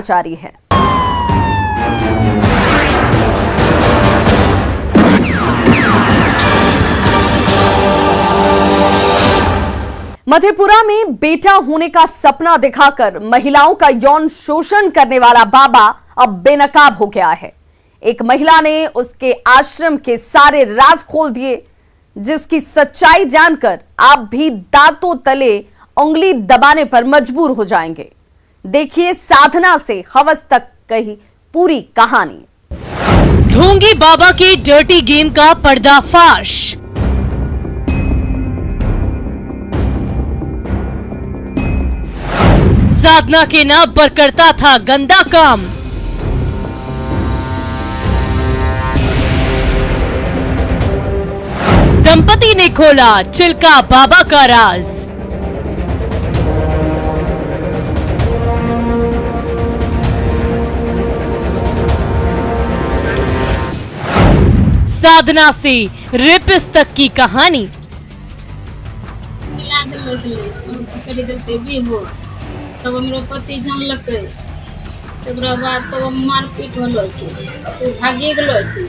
जारी है। मधेपुरा में बेटा होने का सपना दिखाकर महिलाओं का यौन शोषण करने वाला बाबा अब बेनकाब हो गया है। एक महिला ने उसके आश्रम के सारे राज खोल दिए, जिसकी सच्चाई जानकर आप भी दांतों तले उंगली दबाने पर मजबूर हो जाएंगे। देखिए साधना से हवस तक कही पूरी कहानी। ढोंगी बाबा के डर्टी गेम का पर्दाफाश। साधना के नाम पर करता था गंदा काम। दंपति ने खोला चिल्का बाबा का राज। साधना से रेपिस्ट तक की कहानी। तब हमरा पति जानलक, तकरा बाद तो मारपीट होलो छै, भागे गेलो छै।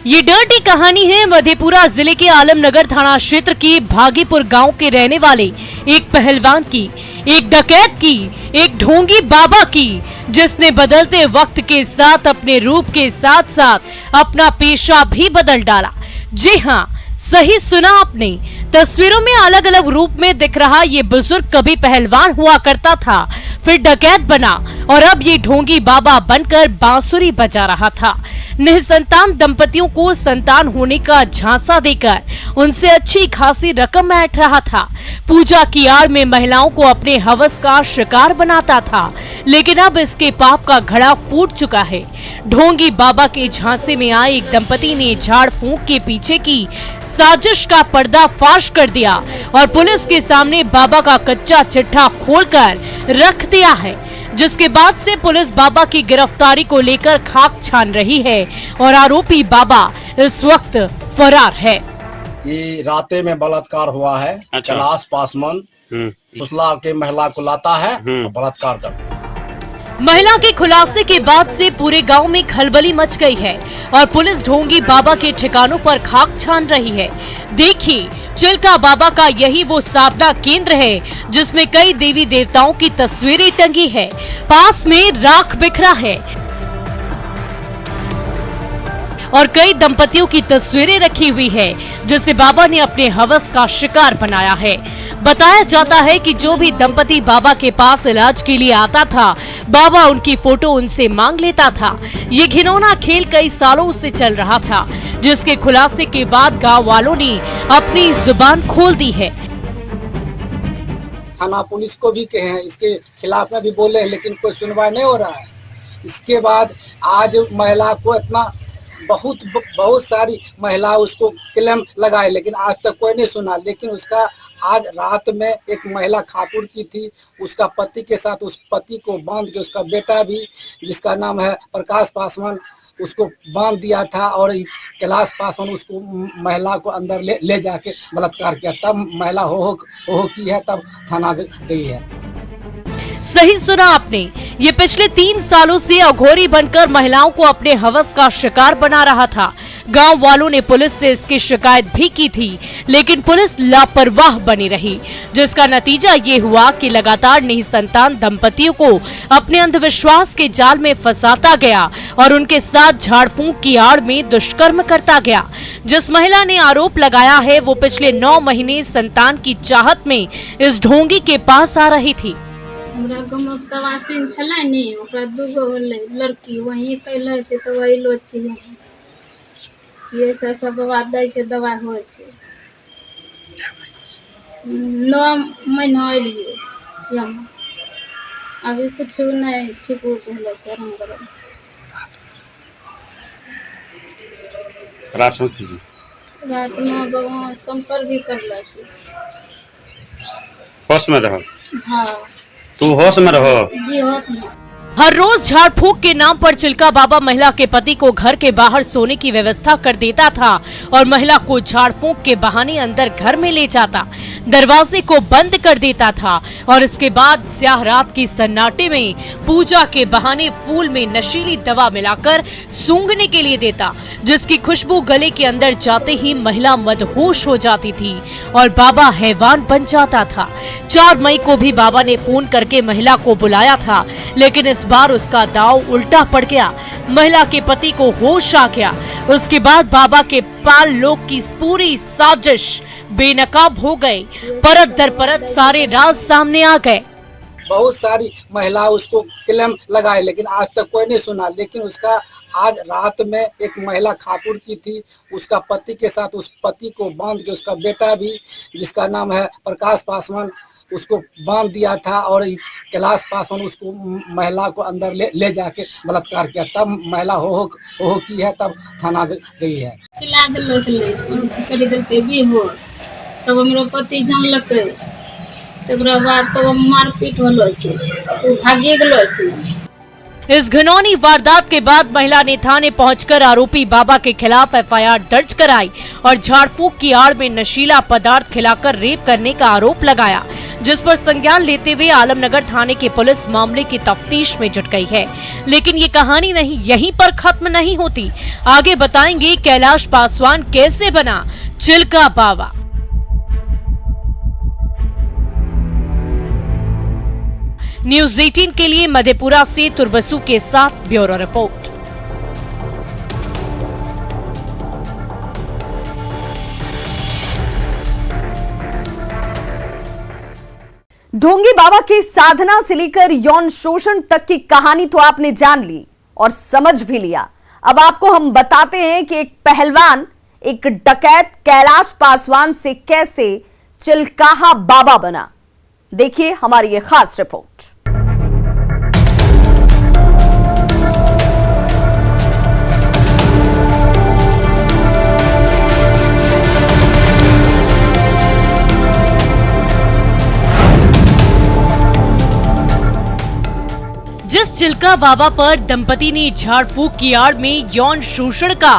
ये डर्टी कहानी है मधेपुरा जिले के आलमनगर थाना क्षेत्र के भागीपुर गांव के रहने वाले एक पहलवान की, एक डकैत की, एक ढोंगी बाबा की, जिसने बदलते वक्त के साथ अपने रूप के साथ साथ अपना पेशा भी बदल डाला। जी हाँ, सही सुना आपने। तस्वीरों में अलग अलग रूप में दिख रहा ये बुजुर्ग कभी पहलवान हुआ करता था, फिर डकैत बना और अब ये ढोंगी बाबा बनकर बांसुरी बजा रहा था। निसंतान दंपतियों को संतान होने का झांसा देकर उनसे अच्छी खासी रकम ऐंठ रहा था। पूजा की आड़ में महिलाओं को अपने हवस का शिकार बनाता था, लेकिन अब इसके पाप का घड़ा फूट चुका है। ढोंगी बाबा के झांसे में आए एक दंपति ने झाड़ फूंक के पीछे की साजिश का पर्दाफाश कर दिया और पुलिस के सामने बाबा का कच्चा चिट्ठा खोलकर रख दिया है, जिसके बाद से पुलिस बाबा की गिरफ्तारी को लेकर खाक छान रही है और आरोपी बाबा इस वक्त फरार है। ये राते में बलात्कार हुआ है। अच्छा। कैलाश पासवान फुसला के महिला को लाता है और बलात्कार करता है। महिला के खुलासे के बाद से पूरे गांव में खलबली मच गई है और पुलिस ढोंगी बाबा के ठिकानों पर खाक छान रही है। देखिए, चिल्का बाबा का यही वो साधना केंद्र है जिसमें कई देवी देवताओं की तस्वीरें टंगी है। पास में राख बिखरा है और कई दंपतियों की तस्वीरें रखी हुई है, जिसे बाबा ने अपने हवस का शिकार बनाया है। बताया जाता है कि जो भी दंपति बाबा के पास इलाज के लिए आता था, बाबा उनकी फोटो उनसे मांग लेता था। ये घिनौना खेल कई सालों से चल रहा था, जिसके खुलासे के बाद गांव वालों ने अपनी जुबान खोल दी है। थाना पुलिस को भी कहे हैं, इसके खिलाफ में भी बोले हैं, लेकिन कोई सुनवाई नहीं हो रहा है। इसके बाद आज महिला को इतना बहुत सारी महिला उसको क्लेम लगाए, लेकिन आज तक कोई नहीं सुना। लेकिन उसका आज रात में एक महिला खापुर की थी, उसका पति के साथ उस पति को बांध के, उसका बेटा भी जिसका नाम है प्रकाश पासवान, उसको बांध दिया था और कैलाश पासवान उसको महिला को अंदर ले जाके बलात्कार किया। तब महिला हो की है, तब थाना गई है। सही सुना आपने। ये पिछले 3 सालों से अघोरी बनकर महिलाओं को अपने हवस का शिकार बना रहा था। गांव वालों ने पुलिस से इसकी शिकायत भी की थी, लेकिन पुलिस लापरवाह बनी रही, जिसका नतीजा ये हुआ कि लगातार निसंतान दंपतियों को अपने अंधविश्वास के जाल में फंसाता गया और उनके साथ झाड़ फूंक की आड़ में दुष्कर्म करता गया। जिस महिला ने आरोप लगाया है, वो पिछले 9 महीने संतान की चाहत में इस ढोंगी के पास आ रही थी। हमरा गाँव सवासीन छलै ने, ओकरा दूगो होलै लड़की, वही कैले छै तो अइलो छियै। ये सब बात दै छै, दवाई होइ छै। 9 महीना अइलियै यहाँ, अभी कुछ नहीं ठीक होलो छै। रात में बाबा संकर भी करले छै। होश में रहो। हाँ, तू होश में रहो। जी होश में। हर रोज झाड़ फूक के नाम पर चिल्का बाबा महिला के पति को घर के बाहर सोने की व्यवस्था कर देता था और महिला को झाड़ फूक के बहाने अंदर घर में ले जाता, दरवाजे को बंद कर देता था और इसके बाद स्याह रात की सन्नाटे में पूजा के बहाने फूल में नशीली दवा मिलाकर सूंघने के लिए देता, जिसकी खुशबू गले के अंदर जाते ही महिला मदहोश हो जाती थी और बाबा हैवान बन जाता था। 4 मई को भी बाबा ने फोन करके महिला को बुलाया था, लेकिन इस बार उसका दाव उल्टा पड़ गया। महिला के पति को होश आ गया। उसके बाद बाबा के पाल लोग की पूरी साजिश बेनकाब हो गई। परत दर परत सारे राज सामने आ गए। बहुत सारी महिला उसको क्लेम लगाए, लेकिन आज तक कोई नहीं सुना। लेकिन उसका आज रात में एक महिला खापुर की थी, उसका पति के साथ उस पति को बांध के, उसका बेटा भी जिसका नाम है प्रकाश पासवान, उसको बांध दिया था और कैलाश पासवान उसको महिला को अंदर ले जाके बलात्कार किया। तब महिला हो की है, तब थाना गई है। खिला दिलो करी देलकै बेहोश, तब हमरो पति जानलकै, तकरा बाद तब मारपीट होलो छै, ओ भागे गेलो छै। इस घिनौनी वारदात के बाद महिला ने थाने पहुंचकर आरोपी बाबा के खिलाफ एफआईआर दर्ज कराई और झाड़ फूक की आड़ में नशीला पदार्थ खिलाकर रेप करने का आरोप लगाया, जिस पर संज्ञान लेते हुए आलमनगर थाने की पुलिस मामले की तफ्तीश में जुट गई है। लेकिन ये कहानी नहीं यहीं पर खत्म नहीं होती। आगे बताएंगे कैलाश पासवान कैसे बना चिल्का बाबा। न्यूज़ 18 के लिए मधेपुरा से तुरबसु के साथ ब्यूरो रिपोर्ट। ढोंगी बाबा की साधना से लेकर यौन शोषण तक की कहानी तो आपने जान ली और समझ भी लिया। अब आपको हम बताते हैं कि एक पहलवान, एक डकैत कैलाश पासवान से कैसे चिल्काहा बाबा बना। देखिए हमारी ये खास रिपोर्ट। जिस चिल्का बाबा पर दंपति ने झाड़ फूक की आड़ में यौन शोषण का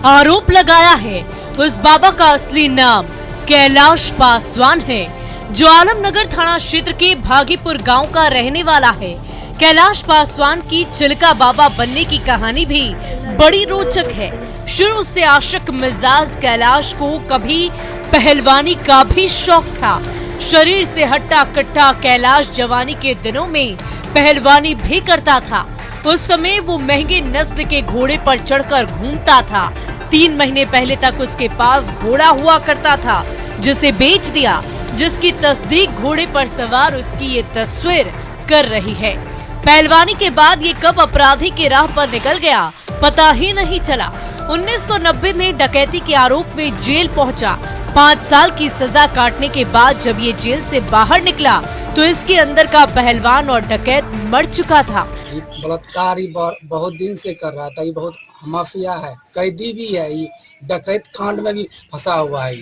आरोप लगाया है, उस बाबा का असली नाम कैलाश पासवान है, जो आलमनगर थाना क्षेत्र के भागीपुर गांव का रहने वाला है। कैलाश पासवान की चिल्का बाबा बनने की कहानी भी बड़ी रोचक है। शुरू से आशिक मिजाज कैलाश को कभी पहलवानी का भी शौक था। शरीर से हट्टा कट्टा कैलाश जवानी के दिनों में पहलवानी भी करता था। उस समय वो महंगे नस्ल के घोड़े पर चढ़कर घूमता था। 3 महीने पहले तक उसके पास घोड़ा हुआ करता था, जिसे बेच दिया, जिसकी तस्दीक घोड़े पर सवार उसकी ये तस्वीर कर रही है। पहलवानी के बाद ये कब अपराधी के राह पर निकल गया पता ही नहीं चला। 1990 में डकैती के आरोप में जेल पहुंचा। 5 साल की सजा काटने के बाद जब ये जेल से बाहर निकला तो इसके अंदर का पहलवान और डकैत मर चुका था। बलात्कार बहुत दिन से कर रहा था। ये बहुत माफिया है, कैदी भी है, ये डकैत कांड में भी फंसा हुआ है।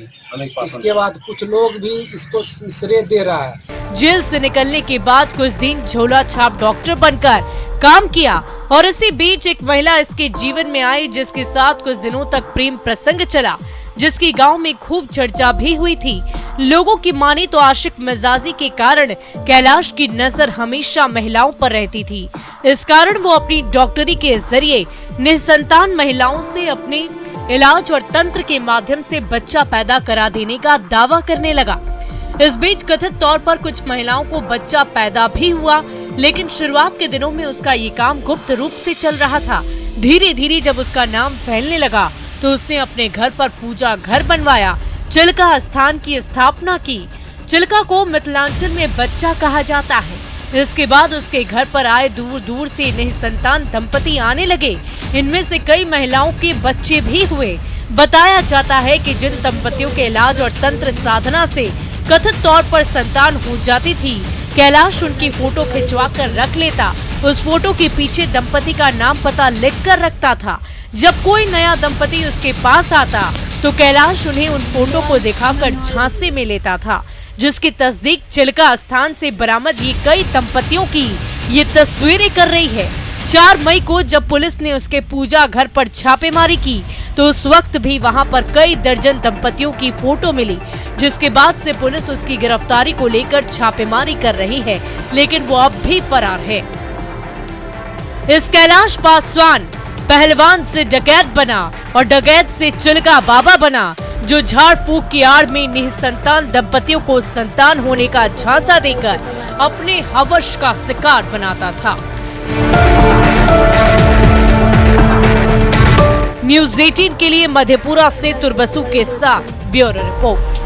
इसके बाद कुछ लोग भी इसको श्रेय दे रहा है। जेल से निकलने के बाद कुछ दिन झोला छाप डॉक्टर बनकर काम किया और इसी बीच एक महिला इसके जीवन में आई, जिसके साथ कुछ दिनों तक प्रेम प्रसंग चला, जिसकी गांव में खूब चर्चा भी हुई थी। लोगों की माने तो आशिक मिजाजी के कारण कैलाश की नजर हमेशा महिलाओं पर रहती थी। इस कारण वो अपनी डॉक्टरी के जरिए निसंतान महिलाओं से अपने इलाज और तंत्र के माध्यम से बच्चा पैदा करा देने का दावा करने लगा। इस बीच कथित तौर पर कुछ महिलाओं को बच्चा पैदा भी हुआ, लेकिन शुरुआत के दिनों में उसका ये काम गुप्त रूप से चल रहा था। धीरे धीरे जब उसका नाम फैलने लगा तो उसने अपने घर पर पूजा घर बनवाया, चिल्का स्थान की स्थापना की। चिल्का को मिथिलांचल में बच्चा कहा जाता है। इसके बाद उसके घर पर आए दूर दूर से निसंतान दंपति आने लगे। इनमें से कई महिलाओं के बच्चे भी हुए। बताया जाता है कि जिन दंपतियों के इलाज और तंत्र साधना से कथित तौर पर संतान हो जाती थी, कैलाश उनकी फोटो खिंचवा कर रख लेता। उस फोटो के पीछे दंपति का नाम पता लिख कर रखता था। जब कोई नया दंपति उसके पास आता तो कैलाश उन्हें उन फोटो को दिखाकर झांसे में लेता था, जिसकी तस्दीक चिल्का स्थान से बरामद ये कई दंपतियों की ये तस्वीरें कर रही है। 4 मई को जब पुलिस ने उसके पूजा घर पर छापेमारी की तो उस वक्त भी वहां पर कई दर्जन दंपतियों की फोटो मिली, जिसके बाद से पुलिस उसकी गिरफ्तारी को लेकर छापेमारी कर रही है, लेकिन वो अब भी फरार है। इस कैलाश पासवान पहलवान से डकैत बना और डकैत से चिलका बाबा बना, जो झाड़ फूक की आड़ में निसंतान दंपतियों को संतान होने का झांसा देकर अपने हवस का शिकार बनाता था। न्यूज़ 18 के लिए मधेपुरा से तुरबसु के साथ ब्यूरो रिपोर्ट।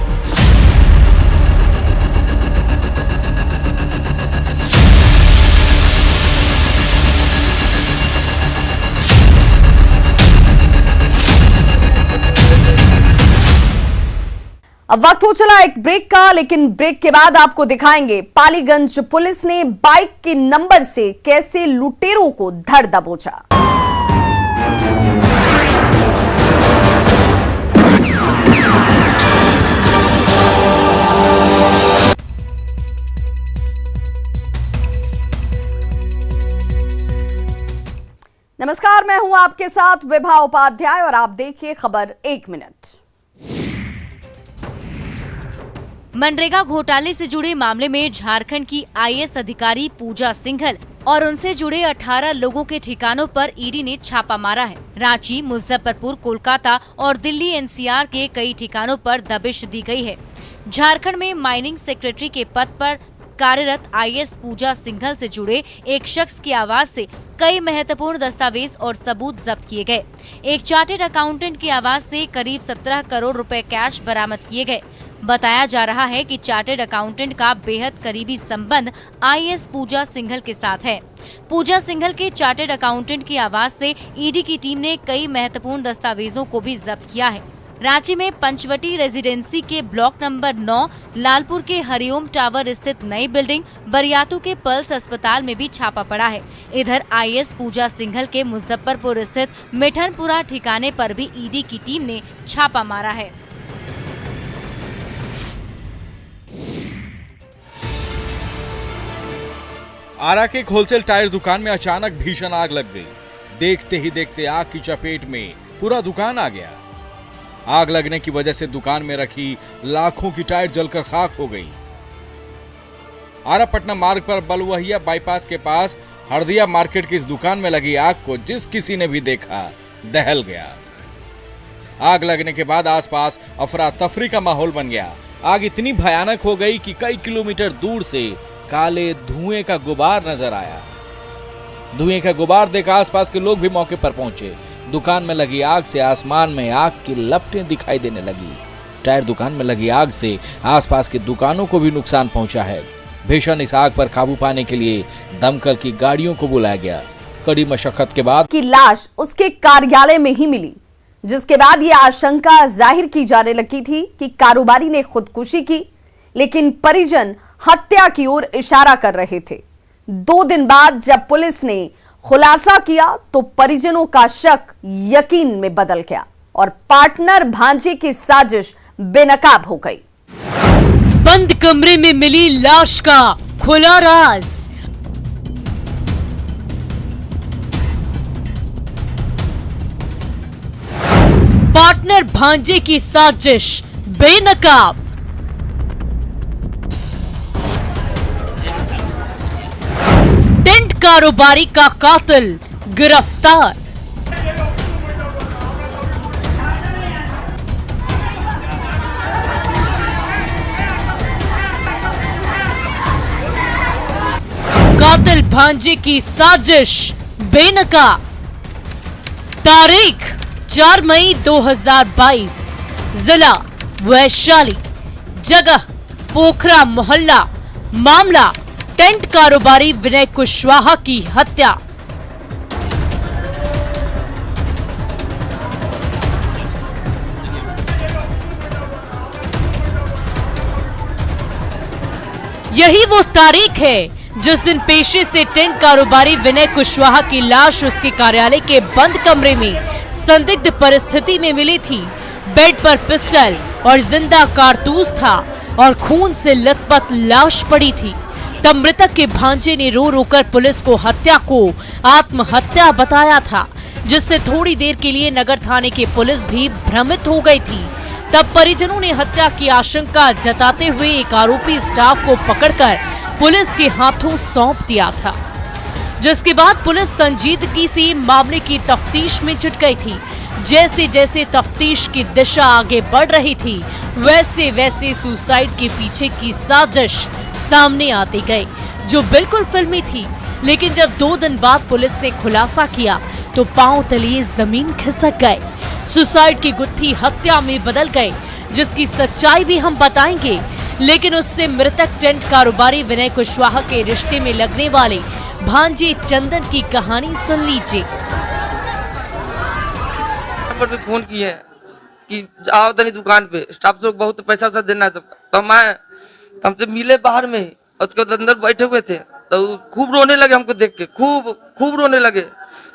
अब वक्त हो चला एक ब्रेक का, लेकिन ब्रेक के बाद आपको दिखाएंगे पालीगंज पुलिस ने बाइक के नंबर से कैसे लुटेरों को धर दबोचा। नमस्कार, मैं हूं आपके साथ विभा उपाध्याय और आप देखिए खबर 1 मिनट। मनरेगा घोटाले से जुड़े मामले में झारखंड की आईएएस अधिकारी पूजा सिंघल और उनसे जुड़े 18 लोगों के ठिकानों पर ईडी ने छापा मारा है। रांची, मुजफ्फरपुर, कोलकाता और दिल्ली एनसीआर के कई ठिकानों पर दबिश दी गई है। झारखंड में माइनिंग सेक्रेटरी के पद पर कार्यरत आईएएस पूजा सिंघल से जुड़े एक शख्स की आवाज से कई महत्वपूर्ण दस्तावेज और सबूत जब्त किए गए। एक चार्टेड अकाउंटेंट की आवाज से करीब 17 करोड़ रुपए कैश बरामद किए गए। बताया जा रहा है कि चार्टेड अकाउंटेंट का बेहद करीबी संबंध आईएएस पूजा सिंघल के साथ है। पूजा सिंघल के चार्टेड अकाउंटेंट की आवाज से ईडी की टीम ने कई महत्वपूर्ण दस्तावेजों को भी जब्त किया है। रांची में पंचवटी रेजिडेंसी के ब्लॉक नंबर 9, लालपुर के हरिओम टावर स्थित नई बिल्डिंग, बरियातू के पल्स अस्पताल में भी छापा पड़ा है। इधर आईएएस पूजा सिंघल के मुजफ्फरपुर स्थित मिठनपुरा ठिकाने पर भी ईडी की टीम ने छापा मारा है। आरा के एक होलसेल टायर दुकान में अचानक भीषण आग लग गई। देखते ही देखते आग की चपेट में पूरा दुकान आ गया। आग लगने की वजह से दुकान में रखी लाखों की टायर जलकर खाक हो गई। आरा पटना मार्ग पर बलुवहिया बाईपास के पास हरदिया मार्केट की इस दुकान में लगी आग को जिस किसी ने भी देखा दहल गया। आग लगने के बाद आसपास अफरा तफरी का माहौल बन गया। आग इतनी भयानक हो गई कि कई किलोमीटर दूर से काले धुएं का गुबार नजर आया। धुएं का गुबार देख आसपास के लोग भी मौके पर पहुंचे। दुकान में लगी आग से आसमान में आग की लपटें दिखाई देने लगी। टायर दुकान में लगी आग से आसपास की दुकानों को भी नुकसान पहुंचा है। भीषण इस आग पर काबू पाने के लिए दमकल की गाड़ियों को बुलाया गया। कड़ी मशक्कत के बाद की लाश उसके कार्यालय में ही मिली, जिसके बाद ये आशंका जाहिर की जाने लगी थी कि कारोबारी ने खुदकुशी की, लेकिन परिजन हत्या की ओर इशारा कर रहे थे। 2 दिन बाद जब पुलिस ने खुलासा किया तो परिजनों का शक यकीन में बदल गया और पार्टनर भांजे की साजिश बेनकाब हो गई। बंद कमरे में मिली लाश का खुला राज। पार्टनर भांजे की साजिश बेनकाब। टेंट कारोबारी का कातिल गिरफ्तार। कातिल भांजे की साजिश बेनकाब। तारीख 4 मई 2022, जिला वैशाली, जगह पोखरा मोहल्ला। मामला टेंट कारोबारी विनय कुशवाहा की हत्या। यही वो तारीख है जिस दिन पेशे से टेंट कारोबारी विनय कुशवाहा की लाश उसके कार्यालय के बंद कमरे में संदिग्ध परिस्थिति में मिली थी। बेड पर पिस्टल और जिंदा कारतूस था और खून से लथपथ लाश पड़ी थी। तब मृतक के भांजे ने रो रो कर पुलिस को हत्या को आत्महत्या बताया था, जिससे थोड़ी देर के लिए नगर थाने की पुलिस भी भ्रमित हो गई थी। तब परिजनों ने हत्या की आशंका जताते हुए एक आरोपी स्टाफ को पकड़कर पुलिस के हाथों सौंप दिया था, जिसके बाद पुलिस संजीदगी से मामले की तफ्तीश में जुट गई थी। जैसे जैसे तफ्तीश की दिशा आगे बढ़ रही थी, वैसे वैसे सुसाइड के पीछे की साजिश सामने आती गई, जो बिल्कुल फिल्मी थी। लेकिन जब 2 दिन बाद पुलिस ने खुलासा किया तो पांव तले जमीन खिसक गए। सुसाइड की गुत्थी हत्या में बदल गई, जिसकी सच्चाई भी हम बताएंगे। लेकिन उससे मृतक टेंट कारोबारी विनय कुशवाहा के रिश्ते में लगने वाले भांजे चंदन की कहानी सुन लीजिए। पर भी फोन किए कि आओ तनी दुकान पे, स्टाफ से बहुत पैसा वैसा देना है सबका। तो हम आए, हमसे मिले बाहर में, उसके बाद अंदर बैठे हुए थे तो खूब रोने लगे हमको देख के, खूब रोने लगे।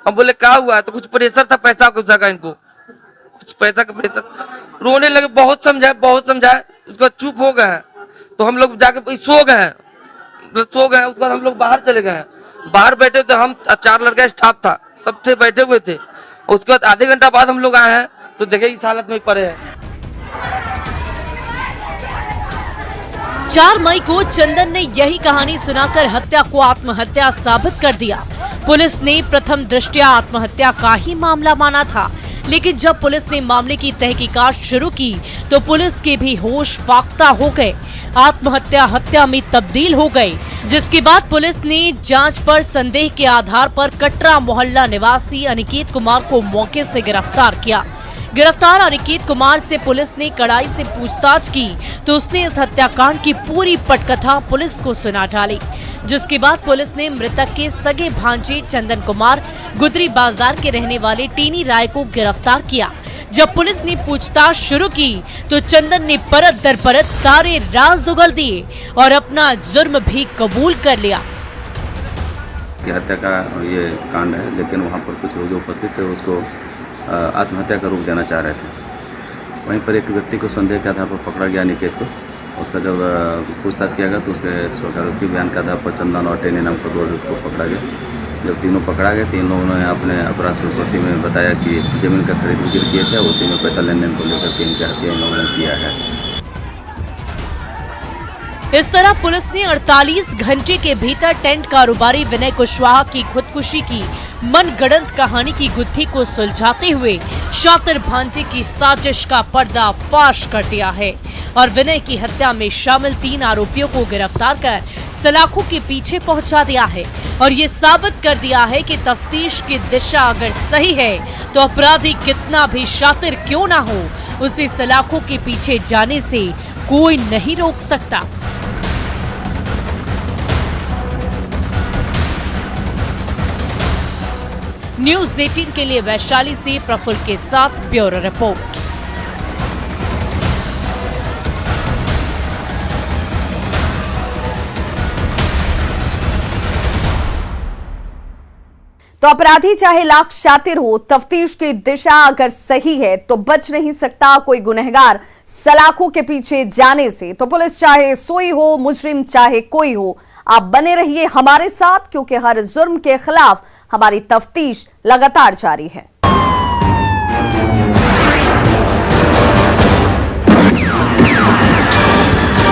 हम बोले क्या हुआ है? तो कुछ प्रेशर था पैसा को जगह, इनको कुछ पैसा का प्रेशर, रोने लगे। बहुत समझाए उसके बाद चुप हो गए। तो हम लोग जाके सो गए। उसके बाद हम लोग बाहर चले गए। बाहर बैठे तो हम 4 लड़का स्टाफ था, सब थे बैठे हुए थे। उसके बाद आधे घंटा बाद हम लोग आए हैं तो देखे इस हालत में पड़े हैं। 4 मई को चंदन ने यही कहानी सुनाकर हत्या को आत्महत्या साबित कर दिया। पुलिस ने प्रथम दृष्टया आत्महत्या का ही मामला माना था, लेकिन जब पुलिस ने मामले की तहकीकात शुरू की तो पुलिस के भी होश फाख्ता हो गए। आत्महत्या हत्या में तब्दील हो गई, जिसके बाद पुलिस ने जांच पर संदेह के आधार पर कटरा मोहल्ला निवासी अनिकेत कुमार को मौके से गिरफ्तार किया। गिरफ्तार अनिकेत कुमार से पुलिस ने कड़ाई से पूछताछ की तो उसने इस हत्याकांड की पूरी पटकथा पुलिस को सुना डाली, जिसके बाद पुलिस ने मृतक के सगे भांजे चंदन कुमार गुदरी बाजार के रहने वाले टीनी राय को गिरफ्तार किया। जब पुलिस ने पूछताछ शुरू की तो चंदन ने परत दर परत सारे राज उगल दिए और अपना जुर्म भी कबूल कर लिया। हत्या का ये कांड है, लेकिन वहाँ पर कुछ लोग जो उपस्थित थे उसको आत्महत्या का रूप देना चाह रहे थे। वहीं पर एक व्यक्ति को संदेह के आधार पर पकड़ा गया, निकेत को। उसका जब पूछताछ किया गया तो उसके स्वकारोक्ति बयान के आधार पर चंदन और टेनी नाम को 2 अभियुक्त को पकड़ा गया। जब तीनों पकड़ा गए, 3 लोगों ने अपने अपराध स्वीकृति में बताया कि जमीन का खरीद बिक्री किए थे, उसी में पैसा लेन देन को लेकर के इनकी हत्या इन लोगों ने किया है। इस तरह पुलिस ने 48 घंटे के भीतर टेंट कारोबारी विनय कुशवाहा की खुदकुशी की मनगढ़ंत कहानी की गुत्थी को सुलझाते हुए शातिर भांजे की साजिश का पर्दा फाश कर दिया है और विनय की हत्या में शामिल 3 आरोपियों को गिरफ्तार कर सलाखों के पीछे पहुंचा दिया है और ये साबित कर दिया है कि तफ्तीश की दिशा अगर सही है तो अपराधी कितना भी शातिर क्यों ना हो, उसे सलाखों के पीछे जाने से कोई नहीं रोक सकता। न्यूज़ 18 के लिए वैशाली से प्रफुल्ल के साथ ब्यूरो रिपोर्ट। तो अपराधी चाहे लाख शातिर हो, तफ्तीश की दिशा अगर सही है तो बच नहीं सकता कोई गुनहगार सलाखों के पीछे जाने से। तो पुलिस चाहे सोई हो, मुजरिम चाहे कोई हो, आप बने रहिए हमारे साथ, क्योंकि हर जुर्म के खिलाफ हमारी तफ्तीश लगातार जारी है।